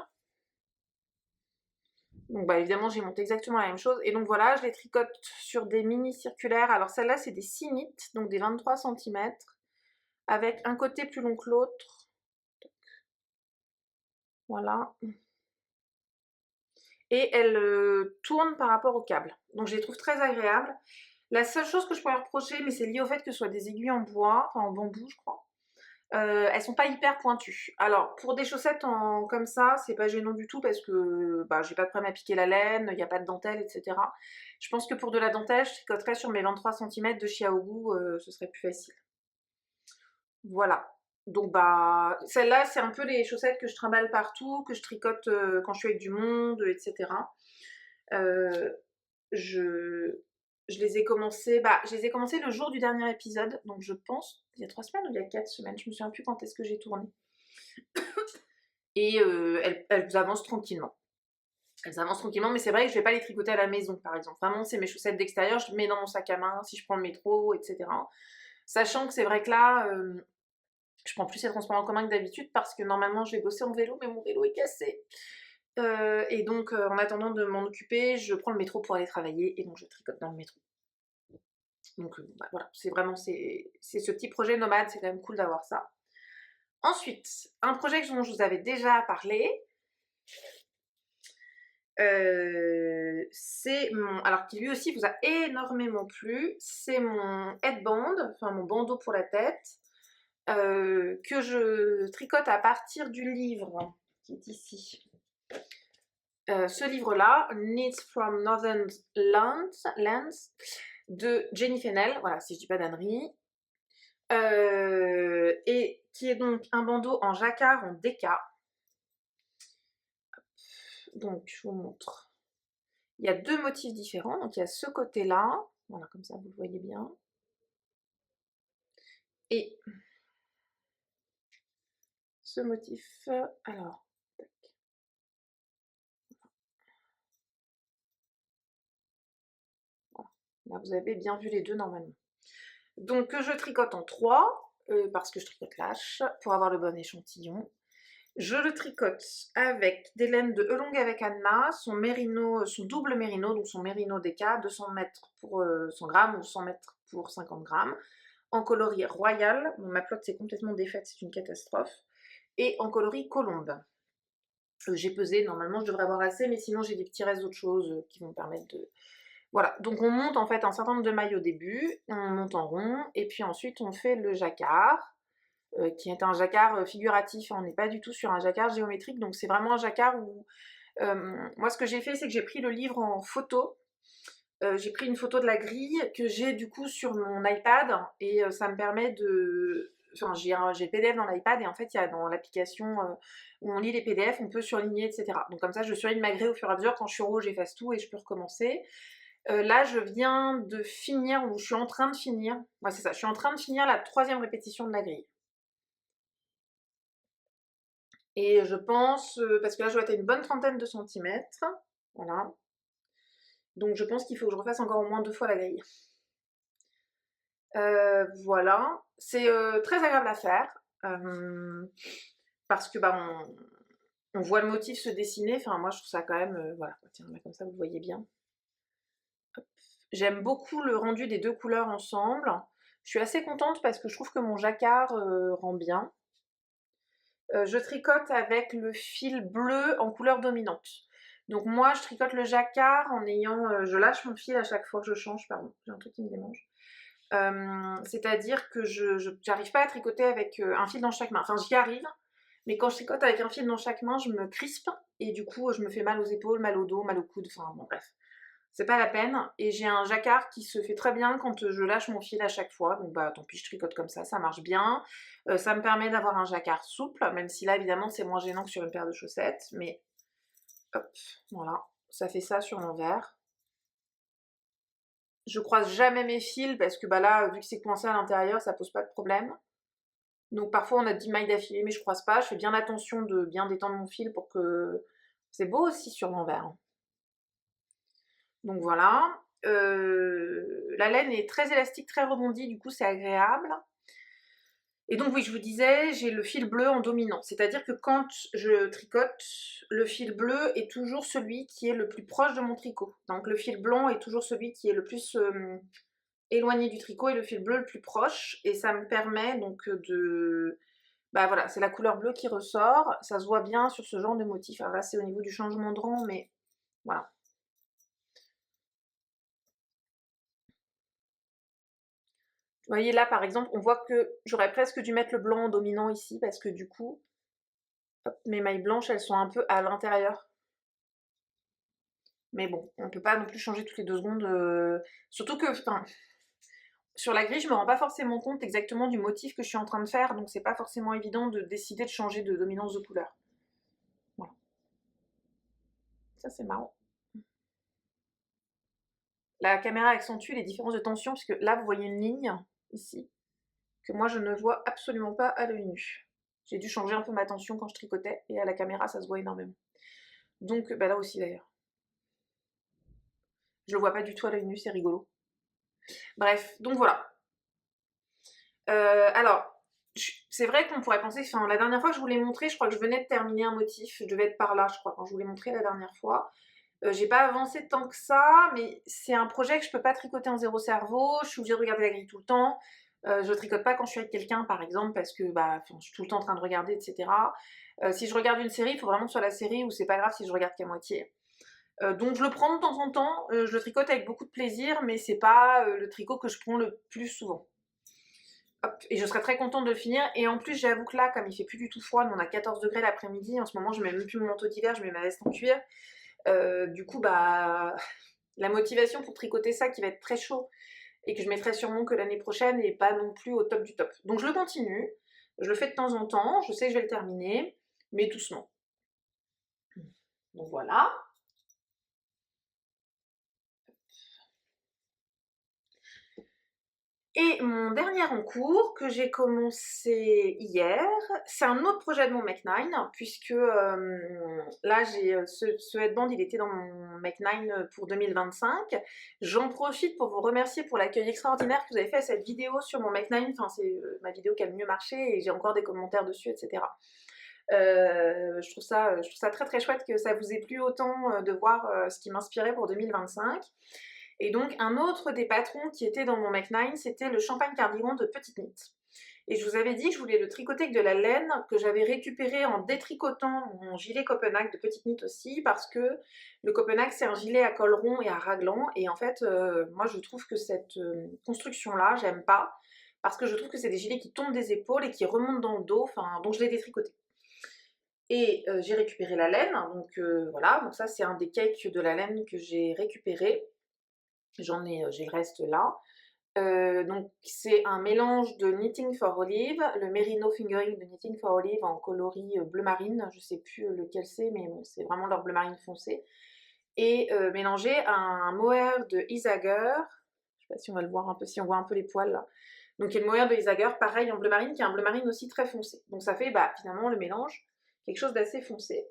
Donc bah évidemment, j'ai monté exactement la même chose. Et donc voilà, je les tricote sur des mini circulaires. Alors celle-là, c'est des 6 nits, donc des 23 cm, avec un côté plus long que l'autre. Voilà. Et elle tourne par rapport au câble. Donc je les trouve très agréables. La seule chose que je pourrais reprocher, mais c'est lié au fait que ce soit des aiguilles en bois, enfin en bambou, je crois. Elles sont pas hyper pointues. Alors pour des chaussettes comme ça, c'est pas gênant du tout parce que bah, j'ai pas de problème à piquer la laine, il n'y a pas de dentelle, etc. Je pense que pour de la dentelle, je tricoterais sur mes 23 cm de Xiaogu, ce serait plus facile. Voilà. Donc bah celle-là, c'est un peu les chaussettes que je trimballe partout, que je tricote quand je suis avec du monde, etc. Je les ai commencées, bah, je les ai commencées le jour du dernier épisode, donc je pense, il y a 3 semaines ou il y a 4 semaines, je me souviens plus quand est-ce que j'ai tourné. Et elles avancent tranquillement. Elles avancent tranquillement, mais c'est vrai que je vais pas les tricoter à la maison, par exemple. Vraiment, c'est mes chaussettes d'extérieur, je les mets dans mon sac à main si je prends le métro, etc. Sachant que c'est vrai que là, je prends plus les transports en commun que d'habitude parce que normalement je vais bosser en vélo, mais mon vélo est cassé. Et donc, en attendant de m'en occuper, je prends le métro pour aller travailler et donc je tricote dans le métro. Donc bah, voilà, c'est vraiment c'est ce petit projet nomade, c'est quand même cool d'avoir ça. Ensuite, un projet dont je vous avais déjà parlé, c'est mon... Alors qui lui aussi vous a énormément plu, c'est mon headband, enfin mon bandeau pour la tête, que je tricote à partir du livre qui est ici. Ce livre-là, Knits from Northern Lands, de Jenny Fennell, voilà, si je dis pas d'ânerie. et qui est donc un bandeau en jacquard en déca. Donc je vous montre. Il y a deux motifs différents, donc il y a ce côté-là, voilà, comme ça vous le voyez bien, et ce motif, alors, tac. Voilà. Là vous avez bien vu les deux normalement. Donc que je tricote en 3, parce que je tricote lâche, pour avoir le bon échantillon. Je le tricote avec des laines de Elong avec Anna, son mérino, son double mérino, donc son mérino DK, 200 mètres pour 100 grammes ou 100 mètres pour 50 grammes, en coloris royal. Bon, ma plotte s'est complètement défaite, c'est une catastrophe. Et en coloris colombe. J'ai pesé, normalement je devrais avoir assez, mais sinon j'ai des petits restes d'autres choses qui vont me permettre de... Voilà, donc on monte en fait un certain nombre de mailles au début, on monte en rond, et puis ensuite on fait le jacquard, qui est un jacquard figuratif, on n'est pas du tout sur un jacquard géométrique, donc c'est vraiment un jacquard où... moi ce que j'ai fait, c'est que j'ai pris le livre en photo, j'ai pris une photo de la grille que j'ai du coup sur mon iPad, et ça me permet de... Enfin, j'ai le PDF dans l'iPad, et en fait, il y a dans l'application où on lit les PDF, on peut surligner, etc. Donc comme ça, je surligne ma grille au fur et à mesure. Quand je suis en haut, j'efface tout et je peux recommencer. Là, je viens de finir, ou je suis en train de finir, ouais, c'est ça, je suis en train de finir la 3e répétition de la grille. Et je pense, parce que là, je dois être à une bonne trentaine de centimètres, voilà. Donc je pense qu'il faut que je refasse encore au moins 2 fois la grille. Voilà, c'est très agréable à faire, parce que bah, on voit le motif se dessiner, enfin moi je trouve ça quand même, voilà, tiens, là comme ça vous voyez bien. J'aime beaucoup le rendu des deux couleurs ensemble, je suis assez contente parce que je trouve que mon jacquard rend bien. Je tricote avec le fil bleu en couleur dominante. Donc moi je tricote le jacquard en ayant, je lâche mon fil à chaque fois que je change, pardon, j'ai un truc qui me démange. C'est-à-dire que je n'arrive pas à tricoter avec un fil dans chaque main. Enfin, j'y arrive, mais quand je tricote avec un fil dans chaque main, je me crispe et du coup, je me fais mal aux épaules, mal au dos, mal au coude. Enfin, bon, bref. C'est pas la peine. Et j'ai un jacquard qui se fait très bien quand je lâche mon fil à chaque fois. Donc, bah, tant pis, je tricote comme ça marche bien. Ça me permet d'avoir un jacquard souple, même si là, évidemment, c'est moins gênant que sur une paire de chaussettes. Mais, hop, voilà. Ça fait ça sur l'envers. Je croise jamais mes fils parce que bah là, vu que c'est coincé à l'intérieur, ça pose pas de problème. Donc parfois on a 10 mailles d'affilée, mais je croise pas. Je fais bien attention de bien détendre mon fil pour que... C'est beau aussi sur l'envers. Donc voilà. La laine est très élastique, très rebondie, du coup c'est agréable. Et donc oui, je vous disais, j'ai le fil bleu en dominant. C'est-à-dire que quand je tricote, le fil bleu est toujours celui qui est le plus proche de mon tricot. Donc le fil blanc est toujours celui qui est le plus éloigné du tricot et le fil bleu le plus proche. Et ça me permet donc de... Bah voilà, c'est la couleur bleue qui ressort. Ça se voit bien sur ce genre de motif. Alors là, c'est au niveau du changement de rang, mais voilà. Vous voyez là, par exemple, on voit que j'aurais presque dû mettre le blanc en dominant ici, parce que du coup, hop, mes mailles blanches, elles sont un peu à l'intérieur. Mais bon, on peut pas non plus changer toutes les 2 secondes. Surtout que, enfin, sur la grille, je me rends pas forcément compte exactement du motif que je suis en train de faire, donc c'est pas forcément évident de décider de changer de dominance de couleur. Voilà. Ça, c'est marrant. La caméra accentue les différences de tension, puisque là, vous voyez une ligne, ici, que moi, je ne vois absolument pas à l'œil nu. J'ai dû changer un peu ma tension quand je tricotais, et à la caméra, ça se voit énormément. Donc, bah là aussi, d'ailleurs. Je le vois pas du tout à l'œil nu, c'est rigolo. Bref, donc voilà. Alors, c'est vrai qu'on pourrait penser, enfin, la dernière fois que je vous l'ai montré, je crois que je venais de terminer un motif, je devais être par là, je crois, quand je vous l'ai montré la dernière fois. J'ai pas avancé tant que ça, mais c'est un projet que je peux pas tricoter en zéro cerveau, je suis obligée de regarder la grille tout le temps. Je tricote pas quand je suis avec quelqu'un, par exemple, parce que bah, je suis tout le temps en train de regarder, etc. Si je regarde une série, il faut vraiment que ce soit la série où c'est pas grave si je regarde qu'à moitié. Donc je le prends de temps en temps, je le tricote avec beaucoup de plaisir, mais c'est pas le tricot que je prends le plus souvent. Hop, et je serais très contente de le finir. Et en plus, j'avoue que là, comme il fait plus du tout froid, on a 14 degrés l'après-midi, en ce moment, je mets même plus mon manteau d'hiver, je mets ma veste en cuir. Du coup, bah, la motivation pour tricoter ça qui va être très chaud et que je mettrai sûrement que l'année prochaine et pas non plus au top du top. Donc je le continue, je le fais de temps en temps, je sais que je vais le terminer, mais doucement. Donc voilà. Et mon dernier en cours, que j'ai commencé hier, c'est un autre projet de mon Make9, puisque là, ce headband, il était dans mon Make9 pour 2025. J'en profite pour vous remercier pour l'accueil extraordinaire que vous avez fait à cette vidéo sur mon Make9. Enfin, c'est ma vidéo qui a le mieux marché et j'ai encore des commentaires dessus, etc. Je trouve ça très très chouette que ça vous ait plu autant de voir ce qui m'inspirait pour 2025. Et donc, un autre des patrons qui était dans mon Make9, c'était le champagne cardigan de Petite Knit. Et je vous avais dit que je voulais le tricoter avec de la laine que j'avais récupéré en détricotant mon gilet Copenhague de Petite Knit aussi, parce que le Copenhague, c'est un gilet à col rond et à raglan. Et en fait, moi, je trouve que cette construction-là, j'aime pas, parce que je trouve que c'est des gilets qui tombent des épaules et qui remontent dans le dos, enfin, donc je l'ai détricoté. Et j'ai récupéré la laine, donc voilà, donc ça c'est un des cakes de la laine que j'ai récupéré. J'ai le reste là. Donc c'est un mélange de Knitting for Olive, le Merino Fingering de Knitting for Olive en coloris bleu marine, je sais plus lequel c'est, mais bon, c'est vraiment leur bleu marine foncé. Et mélangé à un mohair de Isager, je sais pas si on va le voir un peu, si on voit un peu les poils là. Donc il y a le mohair de Isager, pareil en bleu marine, qui est un bleu marine aussi très foncé. Donc ça fait finalement le mélange, quelque chose d'assez foncé.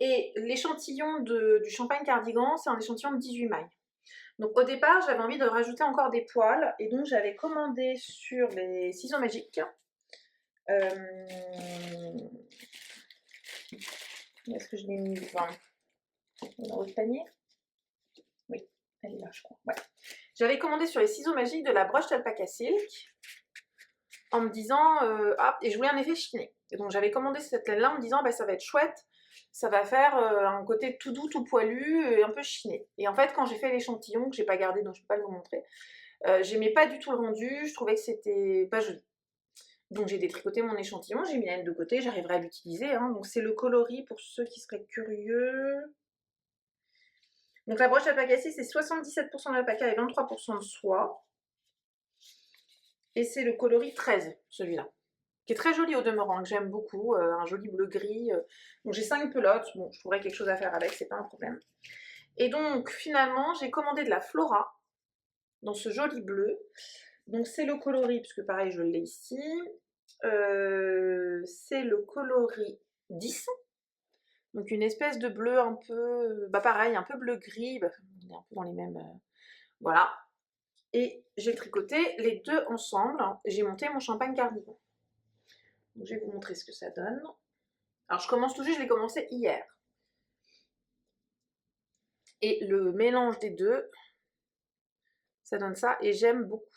Et l'échantillon du champagne cardigan, c'est un échantillon de 18 mailles. Donc au départ, j'avais envie de rajouter encore des poils, et donc j'avais commandé sur les ciseaux magiques. Où est-ce que je l'ai mis? Dans votre panier? Oui, elle est là, je crois. Ouais. J'avais commandé sur les ciseaux magiques de la broche d'alpaca silk, en me disant, et je voulais un effet chiné. Et donc j'avais commandé cette laine-là en me disant, ça va être chouette, ça va faire un côté tout doux, tout poilu et un peu chiné. Et en fait, quand j'ai fait l'échantillon, que j'ai pas gardé, donc je peux pas le vous montrer, j'aimais pas du tout le rendu, je trouvais que c'était pas joli. Donc j'ai détricoté mon échantillon, j'ai mis la laine de côté, j'arriverai à l'utiliser. Hein. Donc c'est le coloris pour ceux qui seraient curieux. Donc la broche d'alpaca c'est 77% d'alpaca et 23% de soie. Et c'est le coloris 13, celui-là, qui est très joli au demeurant, que j'aime beaucoup, un joli bleu-gris. Donc j'ai 5 pelotes, bon, je trouverai quelque chose à faire avec, c'est pas un problème. Et donc finalement, j'ai commandé de la Flora, dans ce joli bleu. Donc c'est le coloris, puisque pareil, je l'ai ici. C'est le coloris 10. Donc une espèce de bleu un peu, pareil, un peu bleu-gris, on est un peu dans les mêmes... voilà. Et j'ai tricoté les deux ensemble, j'ai monté mon champagne cardigan. Donc, je vais vous montrer ce que ça donne. Alors je commence tout juste, je l'ai commencé hier. Et le mélange des deux, ça donne ça, et j'aime beaucoup.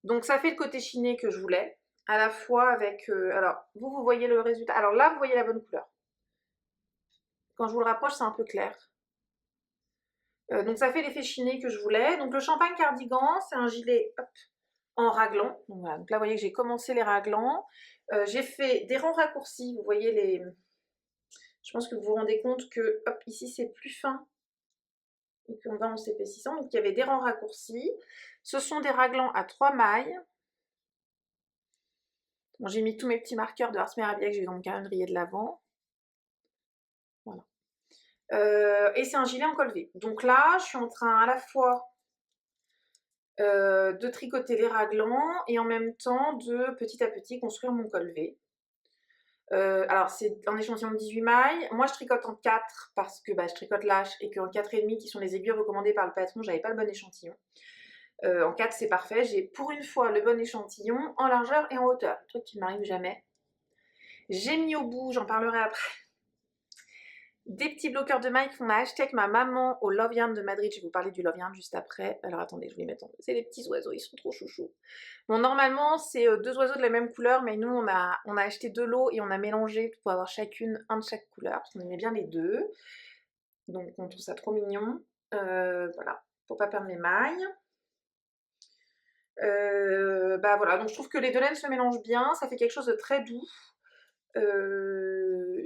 Donc ça fait le côté chiné que je voulais, à la fois avec... alors, vous voyez le résultat. Alors là, vous voyez la bonne couleur. Quand je vous le rapproche, c'est un peu clair. Donc ça fait l'effet chiné que je voulais. Donc le champagne cardigan, c'est un gilet en raglan. Donc, voilà. Donc là, vous voyez que j'ai commencé les raglans. J'ai fait des rangs raccourcis. Vous voyez les... Je pense que vous vous rendez compte que, hop, ici c'est plus fin et qu'on va en s'épaississant. Donc il y avait des rangs raccourcis. Ce sont des raglans à 3 mailles. Bon, j'ai mis tous mes petits marqueurs de Ars Mirabilia que j'ai eu dans mon calendrier de l'Avent. Voilà. Et c'est un gilet en col V. Donc là, je suis en train à la fois de tricoter les raglans et en même temps de petit à petit construire mon col V. Alors c'est un échantillon de 18 mailles. Moi je tricote en 4 parce que je tricote lâche et qu'en 4,5 qui sont les aiguilles recommandées par le patron, j'avais pas le bon échantillon. En 4 c'est parfait, j'ai pour une fois le bon échantillon en largeur et en hauteur, un truc qui ne m'arrive jamais. J'ai mis au bout, j'en parlerai après, des petits bloqueurs de mailles qu'on a acheté avec ma maman au Love Yarn de Madrid. Je vais vous parler du Love Yarn juste après. Alors attendez, je vais les mettre en... C'est des petits oiseaux, ils sont trop chouchous. Bon, normalement, c'est deux oiseaux de la même couleur, mais nous, on a acheté de l'eau et on a mélangé pour avoir chacune un de chaque couleur, parce qu'on aimait bien les deux. Donc, on trouve ça trop mignon. Voilà, pour pas perdre mes mailles. Voilà, donc je trouve que les deux laines se mélangent bien, ça fait quelque chose de très doux.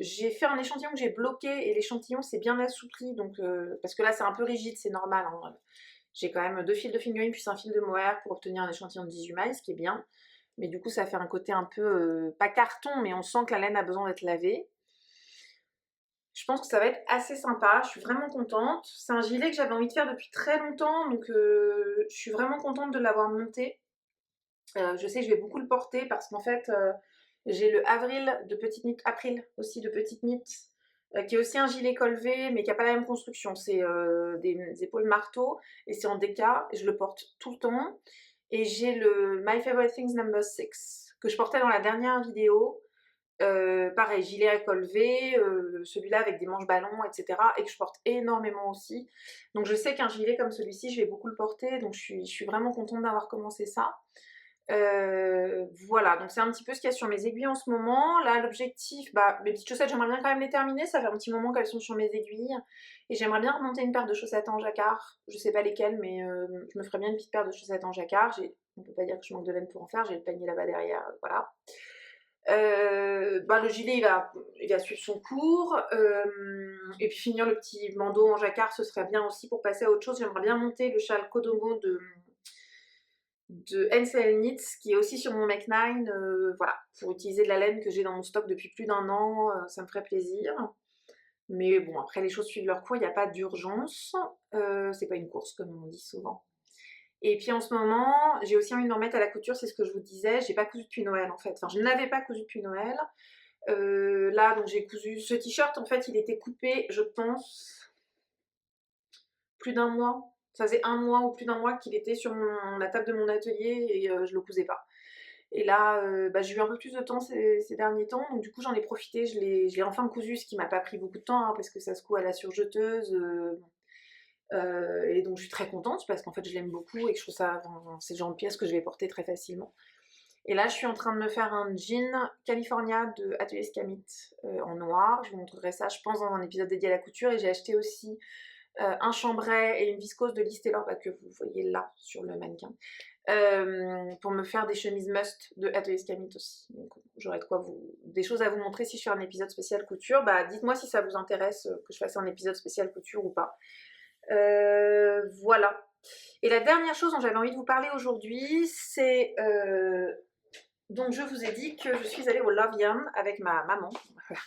J'ai fait un échantillon que j'ai bloqué et l'échantillon s'est bien assoupli, donc, parce que là c'est un peu rigide, c'est normal, hein. J'ai quand même 2 fils de fingering plus un fil de mohair pour obtenir un échantillon de 18 mailles, ce qui est bien. Mais du coup, ça fait un côté un peu, pas carton, mais on sent que la laine a besoin d'être lavée. Je pense que ça va être assez sympa, je suis vraiment contente. C'est un gilet que j'avais envie de faire depuis très longtemps, donc je suis vraiment contente de l'avoir monté. Je sais que je vais beaucoup le porter parce qu'en fait, j'ai le Avril de Petite Knit, April aussi de Petite Knit, qui est aussi un gilet col V, mais qui n'a pas la même construction. C'est des épaules marteau et c'est en déca, et je le porte tout le temps. Et j'ai le My Favorite Things Number 6 que je portais dans la dernière vidéo. Pareil, gilet à col V, celui-là avec des manches ballons, etc. Et que je porte énormément aussi. Donc je sais qu'un gilet comme celui-ci, je vais beaucoup le porter. Donc je suis vraiment contente d'avoir commencé ça. Voilà, donc c'est un petit peu ce qu'il y a sur mes aiguilles en ce moment. Là, l'objectif, bah, mes petites chaussettes, j'aimerais bien quand même les terminer. Ça fait un petit moment qu'elles sont sur mes aiguilles. Et j'aimerais bien remonter une paire de chaussettes en jacquard. Je sais pas lesquelles, mais je me ferais bien une petite paire de chaussettes en jacquard. On peut pas dire que je manque de laine pour en faire. J'ai le panier là-bas derrière, voilà. Bah, le gilet il va suivre son cours, et puis finir le petit bandeau en jacquard, ce serait bien aussi pour passer à autre chose. J'aimerais bien monter le châle Kodomo de Ansel Knits qui est aussi sur mon Make 9, voilà, pour utiliser de la laine que j'ai dans mon stock depuis plus d'1 an, ça me ferait plaisir. Mais bon, après les choses suivent leur cours, il n'y a pas d'urgence, c'est pas une course comme on dit souvent. Et puis en ce moment, j'ai aussi envie de me remettre à la couture, c'est ce que je vous disais, j'ai pas cousu depuis Noël en fait, enfin je n'avais pas cousu depuis Noël. Là donc j'ai cousu ce t-shirt, en fait il était coupé, je pense, plus d'1 mois. Ça faisait 1 mois ou plus d'1 mois qu'il était sur la table de mon atelier et je le cousais pas. Et là, bah, j'ai eu un peu plus de temps ces derniers temps, donc du coup j'en ai profité, je l'ai enfin cousu, ce qui m'a pas pris beaucoup de temps, hein, parce que ça se coud à la surjeteuse. Et donc je suis très contente parce qu'en fait je l'aime beaucoup et que je trouve ça, enfin, c'est le genre de pièce que je vais porter très facilement. Et là je suis en train de me faire un jean California de Atelier Scamit en noir. Je vous montrerai ça je pense dans un épisode dédié à la couture. Et j'ai acheté aussi un chambray et une viscose de Liz Taylor, bah, que vous voyez là sur le mannequin, pour me faire des chemises must de Atelier Scamit aussi. Donc j'aurai de quoi des choses à vous montrer si je fais un épisode spécial couture. Bah dites-moi si ça vous intéresse que je fasse un épisode spécial couture ou pas. Voilà. Et la dernière chose dont j'avais envie de vous parler aujourd'hui, c'est donc je vous ai dit que je suis allée au Love Yum avec ma maman. Voilà.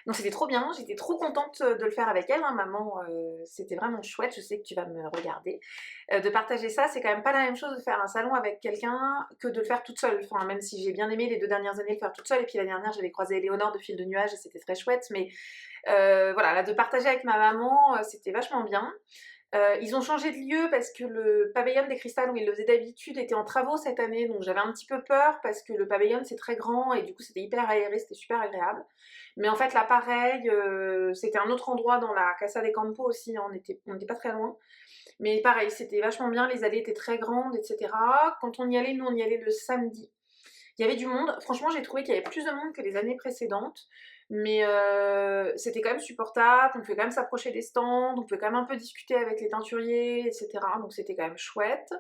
Donc c'était trop bien, j'étais trop contente de le faire avec elle, hein, maman, c'était vraiment chouette, je sais que tu vas me regarder. De partager ça, c'est quand même pas la même chose de faire un salon avec quelqu'un que de le faire toute seule. Enfin, même si j'ai bien aimé les 2 dernières années le faire toute seule, et puis la dernière j'avais croisé Éléonore de Fil de Nuages et c'était très chouette, mais voilà, là de partager avec ma maman, c'était vachement bien. Ils ont changé de lieu parce que le pavillon des Cristals où ils le faisaient d'habitude était en travaux cette année, donc j'avais un petit peu peur parce que le pavillon c'est très grand et du coup c'était hyper aéré, c'était super agréable. Mais en fait là pareil, c'était un autre endroit dans la Casa de Campo aussi, hein, on n'était pas très loin. Mais pareil, c'était vachement bien, les allées étaient très grandes, etc. Quand on y allait, nous on y allait le samedi. Il y avait du monde, franchement j'ai trouvé qu'il y avait plus de monde que les années précédentes, mais c'était quand même supportable, on pouvait quand même s'approcher des stands, on pouvait quand même un peu discuter avec les teinturiers, etc. Donc c'était quand même chouette.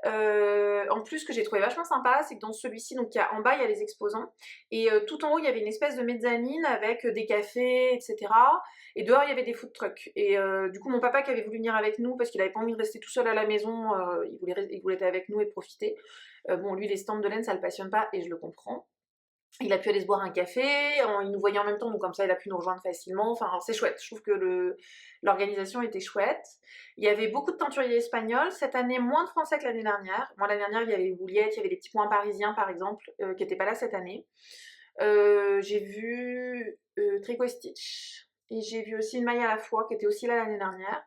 En plus, ce que j'ai trouvé vachement sympa, c'est que dans celui-ci, donc en bas, il y a les exposants, et tout en haut, il y avait une espèce de mezzanine avec des cafés, etc. Et dehors, il y avait des food trucks. Et du coup, mon papa qui avait voulu venir avec nous, parce qu'il avait pas envie de rester tout seul à la maison, il voulait être avec nous et profiter. Bon, lui, les stands de laine, ça le passionne pas, et je le comprends. Il a pu aller se boire un café, il nous voyait en même temps, donc comme ça il a pu nous rejoindre facilement. Enfin, c'est chouette, je trouve que l'organisation était chouette. Il y avait beaucoup de teinturiers espagnols, cette année moins de français que l'année dernière. Moi l'année dernière il y avait les boulettes, il y avait les petits points parisiens par exemple, qui n'étaient pas là cette année. J'ai vu Tricot Stitch, et j'ai vu aussi une maille à la fois qui était aussi là l'année dernière.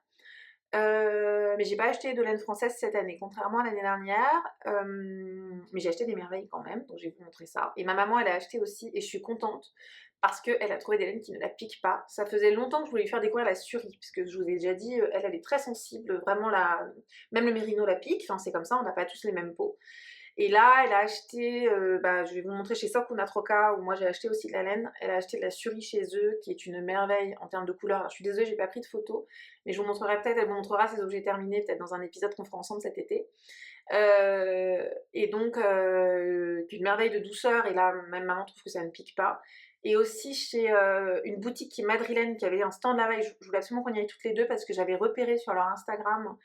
Mais j'ai pas acheté de laine française cette année, contrairement à l'année dernière. Mais j'ai acheté des merveilles quand même, donc je vais vous montrer ça. Et ma maman, elle a acheté aussi, et je suis contente, parce qu'elle a trouvé des laines qui ne la piquent pas. Ça faisait longtemps que je voulais lui faire découvrir la Suri, parce que je vous ai déjà dit, elle est très sensible, vraiment même le mérino la pique, enfin c'est comme ça, on n'a pas tous les mêmes peaux. Et là, elle a acheté, bah, je vais vous montrer chez Sok ou Natroka, où moi j'ai acheté aussi de la laine. Elle a acheté de la Suri chez eux, qui est une merveille en termes de couleurs. Alors, je suis désolée, j'ai pas pris de photos, mais je vous montrerai peut-être, elle vous montrera ses objets terminés, peut-être dans un épisode qu'on fera ensemble cet été. Et donc, une merveille de douceur, et là, même maman trouve que ça ne pique pas. Et aussi chez une boutique qui est madrilène, qui avait un stand là-bas, et je voulais absolument qu'on y aille toutes les deux, parce que j'avais repéré sur leur Instagram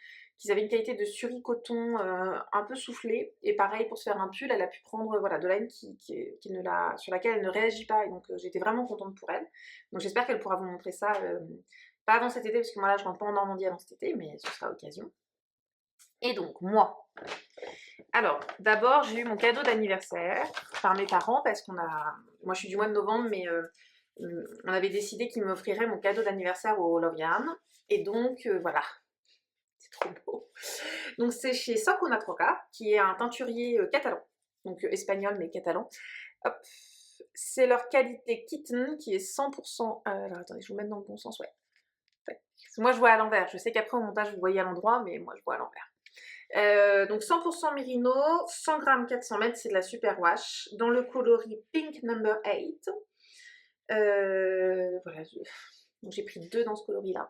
qu'ils avaient une qualité de suri-coton un peu soufflé. Et pareil, pour se faire un pull, elle a pu prendre voilà, de la laine sur laquelle elle ne réagit pas. Et donc j'étais vraiment contente pour elle. Donc j'espère qu'elle pourra vous montrer ça, pas avant cet été, parce que moi là je rentre pas en Normandie avant cet été, mais ce sera l'occasion. Et donc moi, alors d'abord j'ai eu mon cadeau d'anniversaire par mes parents, parce moi je suis du mois de novembre, mais on avait décidé qu'ils m'offriraient mon cadeau d'anniversaire au Lorian. Et donc voilà, c'est trop beau. Donc c'est chez Socuna Troca, qui est un teinturier catalan, donc espagnol mais catalan. Hop. C'est leur qualité kitten qui est 100%... alors attendez, je vous mets dans le bon sens, ouais. Moi je vois à l'envers, je sais qu'après au montage vous voyez à l'endroit, mais moi je vois à l'envers. Donc 100% Merino, 100 grammes 400 mètres, c'est de la super wash, dans le coloris Pink Number 8. Voilà, donc j'ai pris 2 dans ce coloris-là.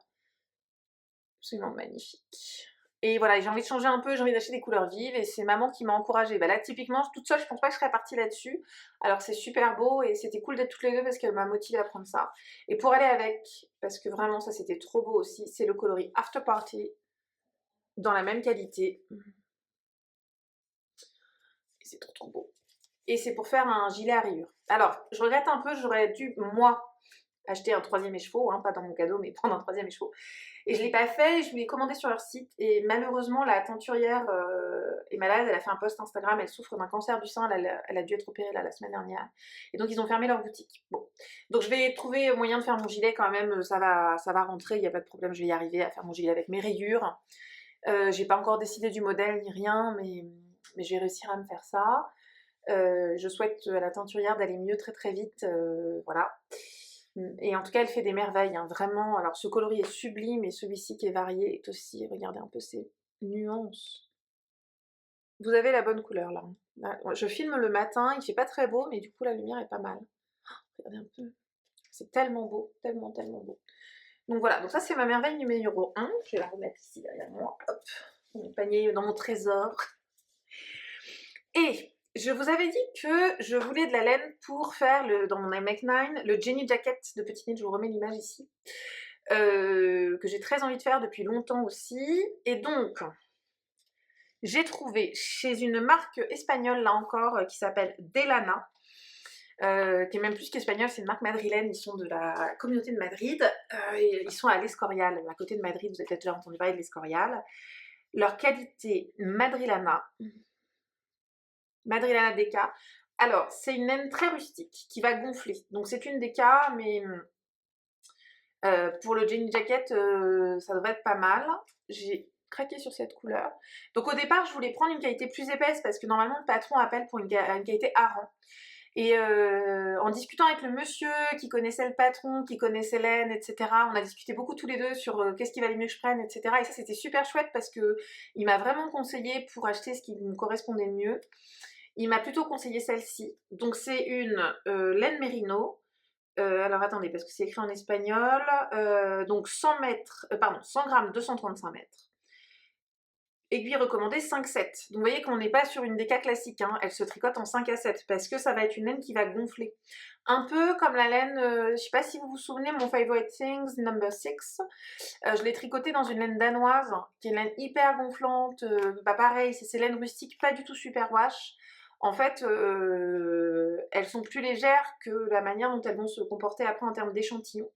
Absolument magnifique. Et voilà, j'ai envie de changer un peu, j'ai envie d'acheter des couleurs vives, et c'est maman qui m'a encouragée. Bah là, typiquement, toute seule, je pense pas que je serais partie là-dessus. Alors c'est super beau, et c'était cool d'être toutes les deux parce qu'elle m'a motivée à prendre ça. Et pour aller avec, parce que vraiment ça c'était trop beau aussi, c'est le coloris After Party, dans la même qualité. Et c'est trop beau. Et c'est pour faire un gilet à rayures. Alors, je regrette un peu, j'aurais dû, moi, acheter un 3e écheveau, hein, pas dans mon cadeau, mais prendre un 3e écheveau. Et je ne l'ai pas fait, je l'ai commandé sur leur site, et malheureusement la teinturière est malade, elle a fait un post Instagram, elle souffre d'un cancer du sein, elle a dû être opérée là, la semaine dernière, et donc ils ont fermé leur boutique. Bon, donc je vais trouver moyen de faire mon gilet quand même, ça va rentrer, il n'y a pas de problème, je vais y arriver à faire mon gilet avec mes rayures. J'ai pas encore décidé du modèle ni rien, mais je vais réussir à me faire ça. Je souhaite à la teinturière d'aller mieux très très vite, voilà. Et en tout cas, elle fait des merveilles, hein, vraiment. Alors, ce coloris est sublime, et celui-ci qui est varié est aussi, regardez un peu ces nuances. Vous avez la bonne couleur, là. Là, je filme le matin, il fait pas très beau, mais du coup, la lumière est pas mal. Regardez un peu. C'est tellement beau, tellement, tellement beau. Donc voilà, donc ça, c'est ma merveille numéro 1. Je vais la remettre ici derrière moi. Hop, dans mon panier, dans mon trésor. Et je vous avais dit que je voulais de la laine pour faire, dans mon iMac 9, le Jenny Jacket de Petite Knit, je vous remets l'image ici, que j'ai très envie de faire depuis longtemps aussi. Et donc, j'ai trouvé chez une marque espagnole, là encore, qui s'appelle Delana, qui est même plus qu'espagnole, c'est une marque madrilène, ils sont de la communauté de Madrid, et ils sont à l'Escorial, à côté de Madrid, vous avez peut-être déjà entendu parler de l'Escorial. Leur qualité Madrilana Deca. Alors, c'est une laine très rustique qui va gonfler. Donc, c'est une Deca, mais pour le Jenny Jacket, ça devrait être pas mal. J'ai craqué sur cette couleur. Donc, au départ, je voulais prendre une qualité plus épaisse parce que normalement, le patron appelle pour une qualité hareng. Et en discutant avec le monsieur qui connaissait le patron, qui connaissait laine, etc., on a discuté beaucoup tous les deux sur qu'est-ce qu'il valait mieux que je prenne, etc. Et ça, c'était super chouette parce qu'il m'a vraiment conseillé pour acheter ce qui me correspondait le mieux. Il m'a plutôt conseillé celle-ci. Donc c'est une laine mérino. Alors attendez, parce que c'est écrit en espagnol. Donc 100 mètres, pardon, 100 grammes, 235 mètres. Aiguille recommandée 5-7. Donc vous voyez qu'on n'est pas sur une déca classique, hein. Elle se tricote en 5 à 7 parce que ça va être une laine qui va gonfler. Un peu comme la laine, je ne sais pas si vous vous souvenez, mon Favorite Things number 6. Je l'ai tricotée dans une laine danoise, qui est une laine hyper gonflante. Bah pareil, c'est ces laines rustiques, pas du tout super wash. En fait, elles sont plus légères que la manière dont elles vont se comporter après en termes d'échantillons.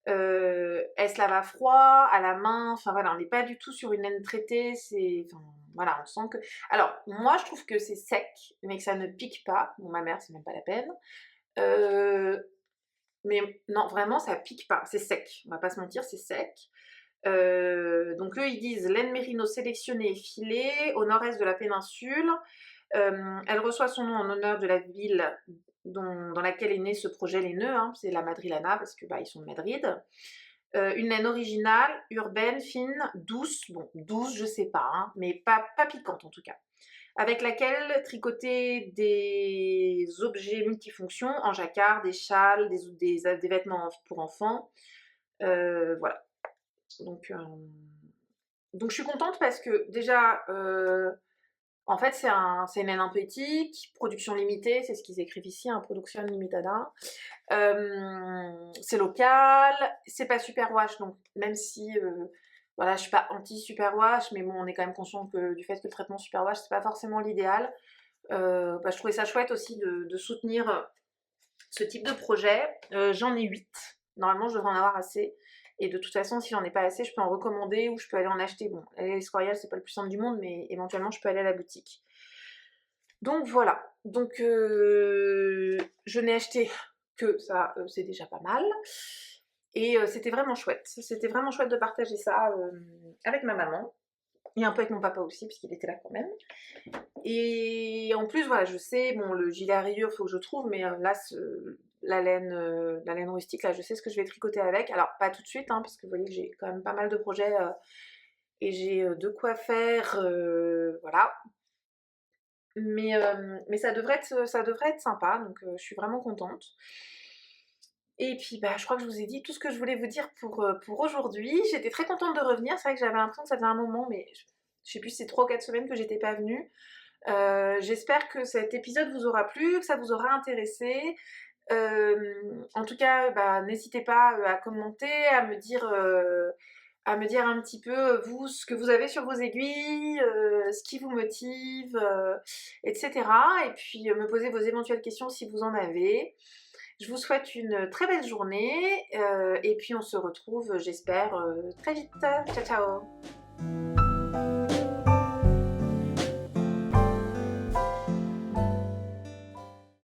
Elle se lave à froid, à la main, enfin voilà, on n'est pas du tout sur une laine traitée, enfin, voilà, on sent que... Alors, moi je trouve que c'est sec, mais que ça ne pique pas. Bon, ma mère, c'est même pas la peine. Mais non, vraiment, ça pique pas, c'est sec, on va pas se mentir, c'est sec. Donc eux, ils disent laine mérino sélectionnée et filée au nord-est de la péninsule. Elle reçoit son nom en honneur de la ville dans laquelle est né ce projet laineux, hein, c'est la Madrilana, parce que ils sont de Madrid. Une laine originale, urbaine, fine, douce, bon, douce, je sais pas, hein, mais pas piquante en tout cas. Avec laquelle tricoter des objets multifonctions en jacquard, des châles, des vêtements pour enfants. Voilà. Donc je suis contente parce que déjà, en fait, c'est une laine un peu éthique, production limitée, c'est ce qu'ils écrivent ici, hein, production limitada. C'est local, c'est pas super wash, donc même si voilà, je suis pas anti-superwash, mais bon, on est quand même conscient du fait que le traitement superwash, c'est pas forcément l'idéal. Je trouvais ça chouette aussi de soutenir ce type de projet. J'en ai 8. Normalement, je devrais en avoir assez. Et de toute façon, si j'en ai pas assez, je peux en recommander ou je peux aller en acheter. Bon, l'Escorial, c'est pas le plus simple du monde, mais éventuellement, je peux aller à la boutique. Donc voilà. Donc je n'ai acheté que ça, c'est déjà pas mal. Et c'était vraiment chouette. C'était vraiment chouette de partager ça avec ma maman. Et un peu avec mon papa aussi, puisqu'il était là quand même. Et en plus, voilà, je sais, bon, le gilet à rayures, faut que je trouve, mais là, la laine rustique, là, je sais ce que je vais tricoter avec. Alors, pas tout de suite, hein, parce que vous voyez que j'ai quand même pas mal de projets et j'ai de quoi faire, voilà. Mais ça devrait être sympa, donc je suis vraiment contente. Et puis, bah, je crois que je vous ai dit tout ce que je voulais vous dire pour aujourd'hui. J'étais très contente de revenir. C'est vrai que j'avais l'impression que ça faisait un moment, mais je sais plus si c'est 3 ou 4 semaines que j'étais pas venue. J'espère que cet épisode vous aura plu, que ça vous aura intéressé. En tout cas, bah, n'hésitez pas à commenter, à me dire un petit peu, vous, ce que vous avez sur vos aiguilles, ce qui vous motive, etc. Et puis me poser vos éventuelles questions si vous en avez. Je vous souhaite une très belle journée et puis on se retrouve, j'espère, très vite. Ciao, ciao!